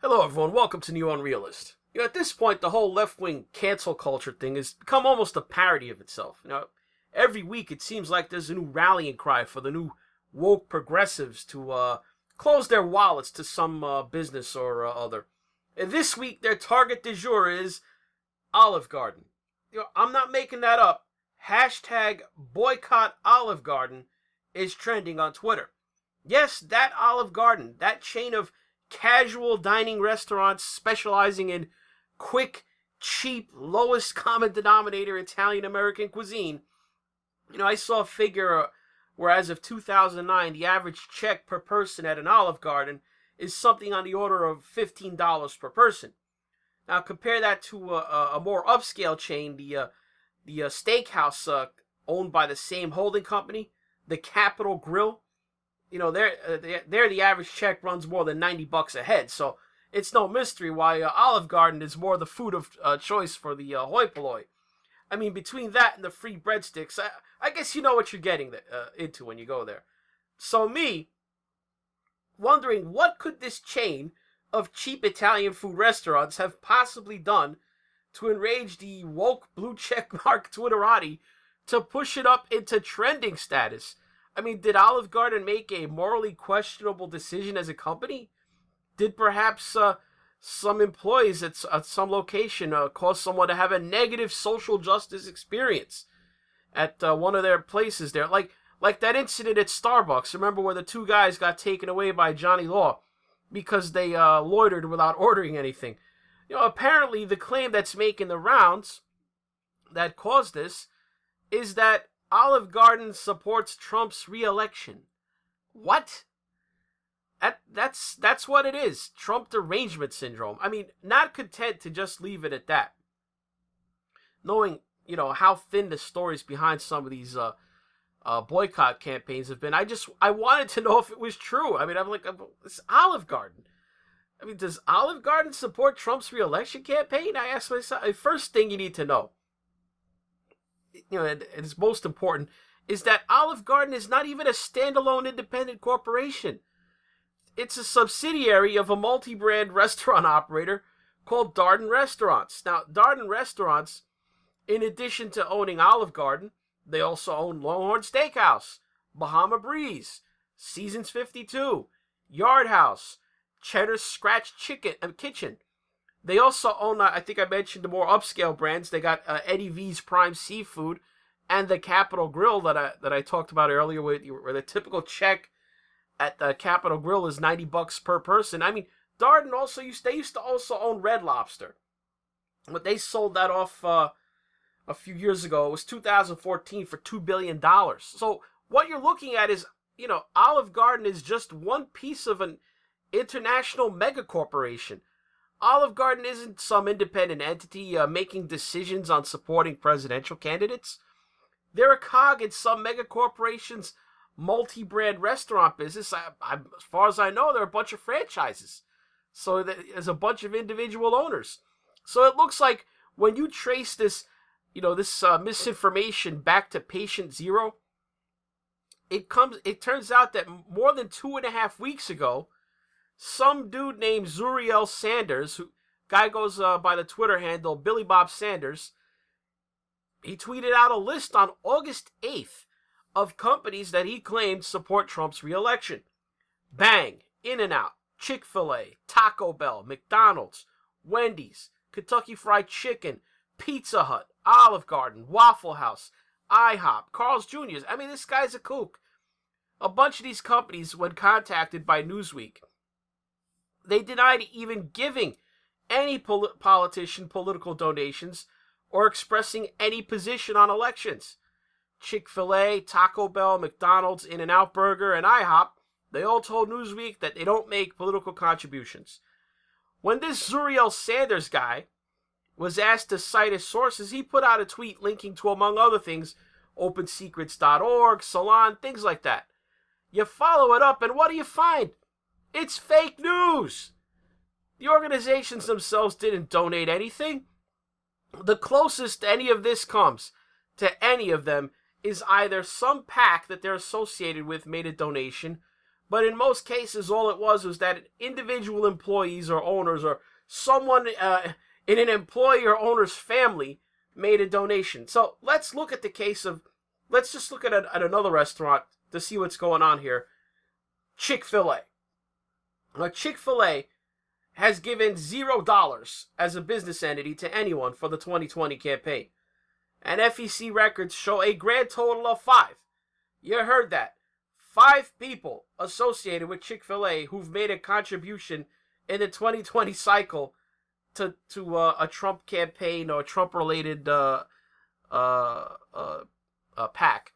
Hello, everyone. Welcome to NeoUnrealist. At this point, the whole left-wing cancel culture thing has become almost a parody of itself. Every week it seems like there's a new rallying cry for the new woke progressives to close their wallets to some business or other. And this week, their target du jour is Olive Garden. I'm not making that up. Hashtag Boycott Olive Garden is trending on Twitter. Yes, that Olive Garden, that chain of casual dining restaurants specializing in quick, cheap, lowest common denominator Italian-American cuisine. I saw a figure where as of 2009, the average check per person at an Olive Garden is something on the order of $15 per person. Now compare that to a more upscale chain, the steakhouse owned by the same holding company, the Capitol Grill. There the average check runs more than $90 a head, so it's no mystery why Olive Garden is more the food of choice for the hoi polloi. I mean, between that and the free breadsticks, I guess you know what you're getting into when you go there. So me, wondering what could this chain of cheap Italian food restaurants have possibly done to enrage the woke blue check mark Twitterati to push it up into trending status. I mean, did Olive Garden make a morally questionable decision as a company? Did perhaps some employees at some location cause someone to have a negative social justice experience at one of their places there? Like that incident at Starbucks. Remember where the two guys got taken away by Johnny Law because they loitered without ordering anything? Apparently the claim that's making the rounds that caused this is that Olive Garden supports Trump's re-election. What? That's what it is. Trump derangement syndrome. I mean, not content to just leave it at that. Knowing, how thin the stories behind some of these boycott campaigns have been, I wanted to know if it was true. I mean, it's Olive Garden. I mean, does Olive Garden support Trump's re-election campaign? I asked myself. The first thing you need to know, and it's most important, is that Olive Garden is not even a standalone independent corporation. It's a subsidiary of a multi-brand restaurant operator called Darden Restaurants. Now, Darden Restaurants, in addition to owning Olive Garden, they also own Longhorn Steakhouse, Bahama Breeze, Seasons 52, Yard House, Cheddar's Scratch Kitchen. They also own, I think I mentioned the more upscale brands. They got Eddie V's Prime Seafood and the Capitol Grill that I talked about earlier, where the typical check at the Capitol Grill is $90 per person. I mean, Darden used to also own Red Lobster, but they sold that off a few years ago. It was 2014 for $2 billion. So what you're looking at is, Olive Garden is just one piece of an international mega corporation. Olive Garden isn't some independent entity making decisions on supporting presidential candidates. They're a cog in some mega corporation's multi-brand restaurant business. As far as I know, they're a bunch of franchises. So there's a bunch of individual owners. So it looks like when you trace this, this misinformation back to patient zero, it turns out that more than 2.5 weeks ago, some dude named Zuriel Sanders, guy goes by the Twitter handle Billy Bob Sanders, he tweeted out a list on August 8th of companies that he claimed support Trump's re-election. Bang, In-N-Out, Chick-Fil-A, Taco Bell, McDonald's, Wendy's, Kentucky Fried Chicken, Pizza Hut, Olive Garden, Waffle House, IHOP, Carl's Jr. I mean, this guy's a kook. A bunch of these companies, when contacted by Newsweek, they denied even giving any politician political donations or expressing any position on elections. Chick-fil-A, Taco Bell, McDonald's, In-N-Out Burger, and IHOP, they all told Newsweek that they don't make political contributions. When this Zuriel Sanders guy was asked to cite his sources, he put out a tweet linking to, among other things, OpenSecrets.org, Salon, things like that. You follow it up, and what do you find? It's fake news. The organizations themselves didn't donate anything. The closest any of this comes to any of them is either some PAC that they're associated with made a donation, But in most cases, all it was that individual employees or owners or someone in an employee or owner's family made a donation. So let's look at the case of, let's just look at another restaurant to see what's going on here. Chick-Fil-A. Now, Chick-Fil-A has given $0 as a business entity to anyone for the 2020 campaign. And FEC records show a grand total of 5. You heard that. 5 people associated with Chick-fil-A who've made a contribution in the 2020 cycle to a Trump campaign or Trump-related PAC.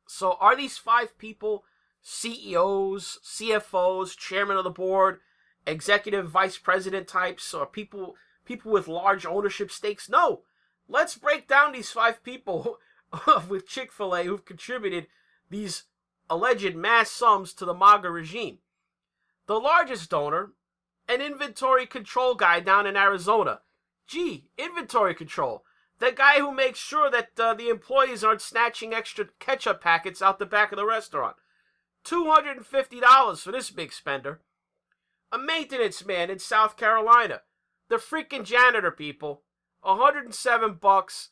So are these 5 people CEOs, CFOs, chairman of the board, executive vice president types, or people with large ownership stakes? No. Let's break down these 5 people with Chick-fil-A who've contributed these alleged mass sums to the MAGA regime. The largest donor, an inventory control guy down in Arizona. Gee, inventory control. The guy who makes sure that the employees aren't snatching extra ketchup packets out the back of the restaurant. $250 for this big spender. A maintenance man in South Carolina. The freaking janitor, people. $107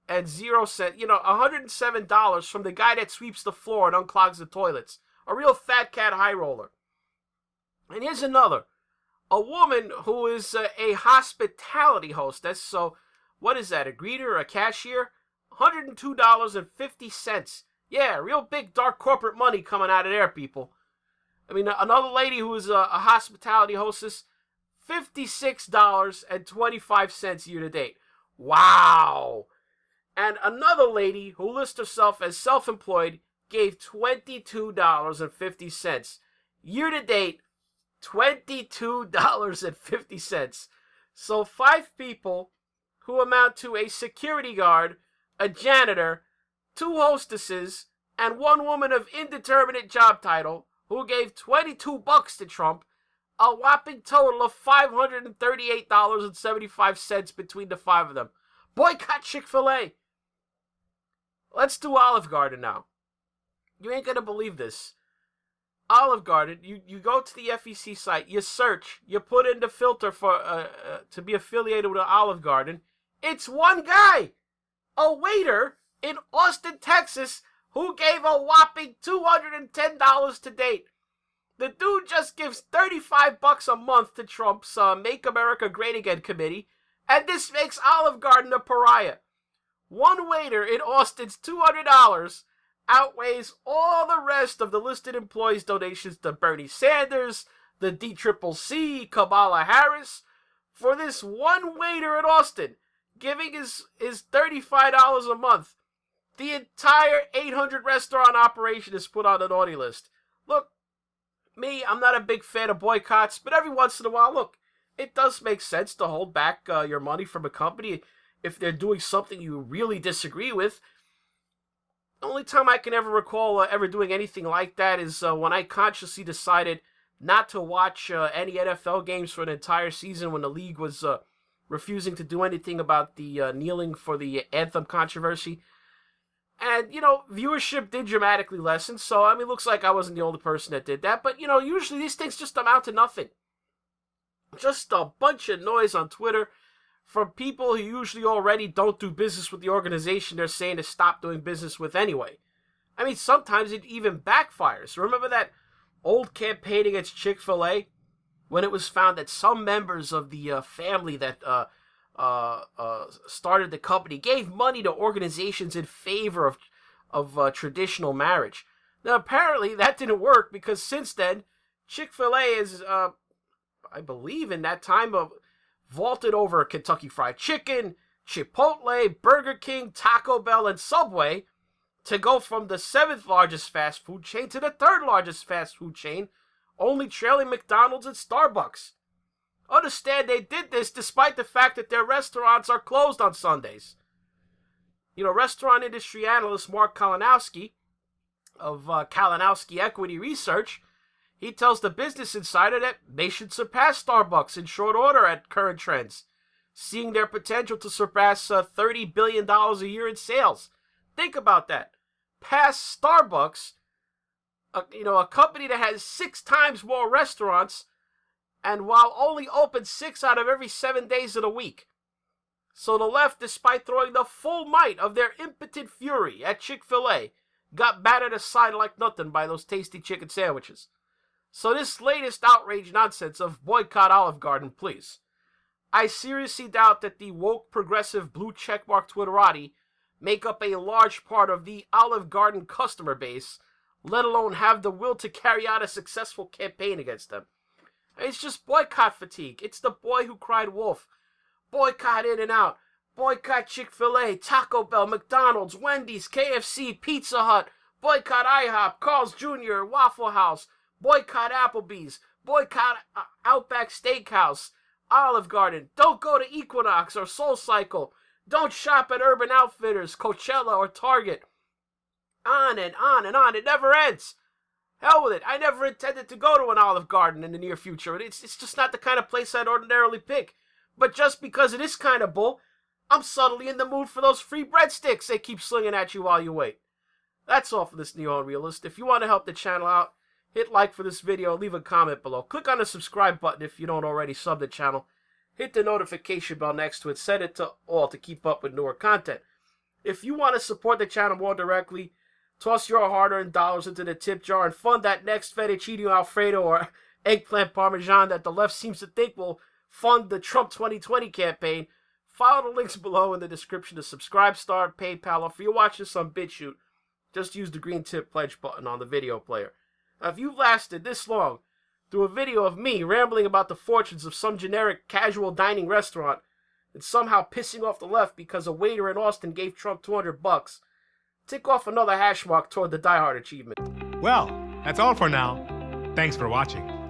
and 0 cents. $107 from the guy that sweeps the floor and unclogs the toilets. A real fat cat high roller. And here's another. A woman who is a hospitality hostess. So, what is that? A greeter or a cashier? $102.50. Yeah, real big dark corporate money coming out of there, people. I mean, another lady who is a hospitality hostess, $56.25 year to date. Wow. And another lady who lists herself as self-employed gave $22.50. Year to date, $22.50. So 5 people who amount to a security guard, a janitor, 2 hostesses, and 1 woman of indeterminate job title who gave $22 to Trump, a whopping total of $538.75 between the 5 of them. Boycott Chick-fil-A. Let's do Olive Garden now. You ain't gonna believe this. Olive Garden, you go to the FEC site, you search, you put in the filter for to be affiliated with Olive Garden. It's one guy, a waiter in Austin, Texas, who gave a whopping $210 to date. The dude just gives $35 a month to Trump's Make America Great Again committee, and this makes Olive Garden a pariah. One waiter in Austin's $200 outweighs all the rest of the listed employees' donations to Bernie Sanders, the DCCC, Kamala Harris. For this one waiter in Austin, giving his $35 a month, the entire 800 restaurant operation is put on the naughty list. Look, me, I'm not a big fan of boycotts, but every once in a while, look, it does make sense to hold back your money from a company if they're doing something you really disagree with. The only time I can ever recall ever doing anything like that is when I consciously decided not to watch any NFL games for an entire season when the league was refusing to do anything about the kneeling for the anthem controversy. And, viewership did dramatically lessen, so, it looks like I wasn't the only person that did that. But, usually these things just amount to nothing. Just a bunch of noise on Twitter from people who usually already don't do business with the organization they're saying to stop doing business with anyway. Sometimes it even backfires. Remember that old campaign against Chick-fil-A? When it was found that some members of the family that started the company gave money to organizations in favor of traditional marriage. Now, apparently, that didn't work because since then, Chick-fil-A is, I believe in that time, vaulted over Kentucky Fried Chicken, Chipotle, Burger King, Taco Bell, and Subway to go from the 7th largest fast food chain to the 3rd largest fast food chain, only trailing McDonald's and Starbucks. Understand they did this despite the fact that their restaurants are closed on Sundays. Restaurant industry analyst Mark Kalinowski of Kalinowski Equity Research, he tells the Business Insider that they should surpass Starbucks in short order at current trends, seeing their potential to surpass $30 billion a year in sales. Think about that. Pass Starbucks A company that has 6 times more restaurants, and while only open 6 out of every 7 days of the week. So the left, despite throwing the full might of their impotent fury at Chick-Fil-A, got battered aside like nothing by those tasty chicken sandwiches. So this latest outrage nonsense of boycott Olive Garden, please. I seriously doubt that the woke progressive blue checkmark Twitterati make up a large part of the Olive Garden customer base, let alone have the will to carry out a successful campaign against them. It's just boycott fatigue. It's the boy who cried wolf. Boycott In-N-Out, boycott Chick-fil-A, Taco Bell, McDonald's, Wendy's, KFC, Pizza Hut, boycott IHOP, Carl's Jr., Waffle House, boycott Applebee's, boycott Outback Steakhouse, Olive Garden, don't go to Equinox or SoulCycle, don't shop at Urban Outfitters, Coachella, or Target. On and on and on. It never ends. Hell with it. I never intended to go to an Olive Garden in the near future. It's just not the kind of place I'd ordinarily pick. But just because it is kind of bull, I'm subtly in the mood for those free breadsticks they keep slinging at you while you wait. That's all for this NeoUnrealist. If you want to help the channel out, hit like for this video, leave a comment below. Click on the subscribe button if you don't already sub the channel. Hit the notification bell next to it. Set it to all to keep up with newer content. If you want to support the channel more directly, toss your hard-earned dollars into the tip jar and fund that next fettuccine alfredo or eggplant parmesan that the left seems to think will fund the Trump 2020 campaign. Follow the links below in the description to subscribe, Star, PayPal, or if you're watching this on BitChute, just use the green tip pledge button on the video player. Now, if you've lasted this long through a video of me rambling about the fortunes of some generic casual dining restaurant and somehow pissing off the left because a waiter in Austin gave Trump $200, tick off another hash mark toward the Die Hard achievement. Well, that's all for now. Thanks for watching.